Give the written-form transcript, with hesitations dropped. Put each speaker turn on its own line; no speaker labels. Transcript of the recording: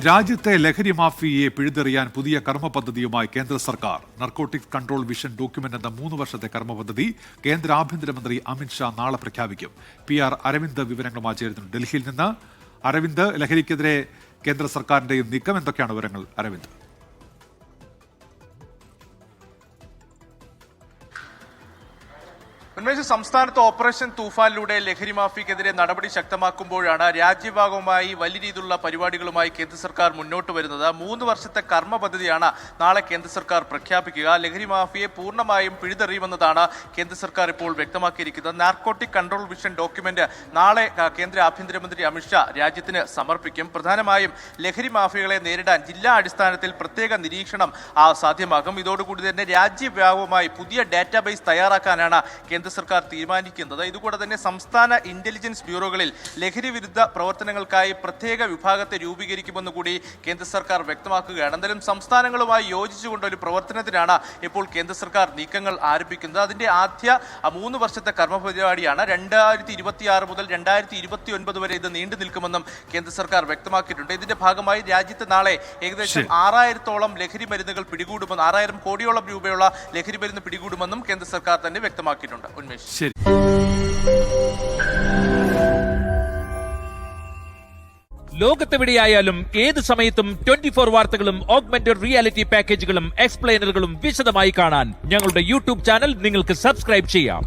രാജ്യത്തെ ലഹരി മാഫിയയെ പിഴുതെറിയാൻ പുതിയ കർമ്മ പദ്ധതിയുമായി കേന്ദ്ര സർക്കാർ. നർക്കോട്ടിക്സ് കൺട്രോൾ വിഷൻ ഡോക്യുമെന്റ് എന്ന 3 വർഷത്തെ കർമ്മ പദ്ധതി കേന്ദ്ര ആഭ്യന്തരമന്ത്രി അമിത്ഷാ നാളെ പ്രഖ്യാപിക്കും. PR അരവിന്ദ് വിവരങ്ങളുമായി ചേരുന്നു ഡൽഹിയിൽ നിന്ന്. അരവിന്ദ്, ലഹരിക്കെതിരെ കേന്ദ്ര സർക്കാരിന്റെ നീക്കം എന്തൊക്കെയാണ് വിവരങ്ങൾ? അരവിന്ദ്.
സംസ്ഥാനത്ത് ഓപ്പറേഷൻ തൂഫാനിലൂടെ ലഹരി മാഫിയക്കെതിരെ നടപടി ശക്തമാക്കുമ്പോഴാണ് രാജ്യവ്യാപകമായി വലിയ രീതിയിലുള്ള പരിപാടികളുമായി കേന്ദ്ര സർക്കാർ മുന്നോട്ട് വരുന്നത്. 3 വർഷത്തെ കർമ്മ പദ്ധതിയാണ് നാളെ കേന്ദ്ര സർക്കാർ പ്രഖ്യാപിക്കുക. ലഹരി മാഫിയയെ പൂർണ്ണമായും പിഴുതെറിയുമെന്നതാണ് കേന്ദ്ര സർക്കാർ ഇപ്പോൾ വ്യക്തമാക്കിയിരിക്കുന്നത്. നാർക്കോട്ടിക് കൺട്രോൾ വിഷൻ ഡോക്യുമെന്റ് നാളെ കേന്ദ്ര ആഭ്യന്തരമന്ത്രി അമിത്ഷാ രാജ്യത്തിന് സമർപ്പിക്കും. പ്രധാനമായും ലഹരി മാഫിയകളെ നേരിടാൻ ജില്ലാ അടിസ്ഥാനത്തിൽ പ്രത്യേക നിരീക്ഷണം സാധ്യമാകും. ഇതോടുകൂടി തന്നെ രാജ്യവ്യാപകമായി പുതിയ ഡാറ്റാബേസ് തയ്യാറാക്കാനാണ് കേന്ദ്ര സർക്കാർ തീരുമാനിക്കുന്നത്. ഇതുകൂടെ തന്നെ സംസ്ഥാന ഇന്റലിജൻസ് ബ്യൂറോകളിൽ ലഹരി വിരുദ്ധ പ്രവർത്തനങ്ങൾക്കായി പ്രത്യേക വിഭാഗത്തെ രൂപീകരിക്കുമെന്ന് കൂടി കേന്ദ്ര സർക്കാർ വ്യക്തമാക്കുകയാണ്. എന്തായാലും സംസ്ഥാനങ്ങളുമായി യോജിച്ചുകൊണ്ട് ഒരു പ്രവർത്തനത്തിനാണ് ഇപ്പോൾ കേന്ദ്ര സർക്കാർ നീക്കങ്ങൾ ആരംഭിക്കുന്നത്. അതിന്റെ ആദ്യ 3 വർഷത്തെ കർമ്മ പരിപാടിയാണ്. 2026 മുതൽ 2029 വരെ ഇത് നീണ്ടു നിൽക്കുമെന്നും കേന്ദ്ര സർക്കാർ വ്യക്തമാക്കിയിട്ടുണ്ട്. ഇതിന്റെ ഭാഗമായി രാജ്യത്ത് നാളെ ഏകദേശം 6000-ഓളം ലഹരി മരുന്നുകൾ പിടികൂടുമെന്ന് 6000 കോടിയോളം രൂപയുള്ള ലഹരി മരുന്ന് പിടികൂടുമെന്നും കേന്ദ്ര സർക്കാർ തന്നെ വ്യക്തമാക്കിയിട്ടുണ്ട്.
ശരി.
ലോകത്തെവിടെയായാലും ഏത് സമയത്തും 24 വാർത്തകളും ഓഗ്മെന്റഡ് റിയാലിറ്റി പാക്കേജുകളും എക്സ്പ്ലെയിനറുകളും വിശദമായി കാണാൻ ഞങ്ങളുടെ YouTube ചാനൽ നിങ്ങൾക്ക് സബ്സ്ക്രൈബ് ചെയ്യാം.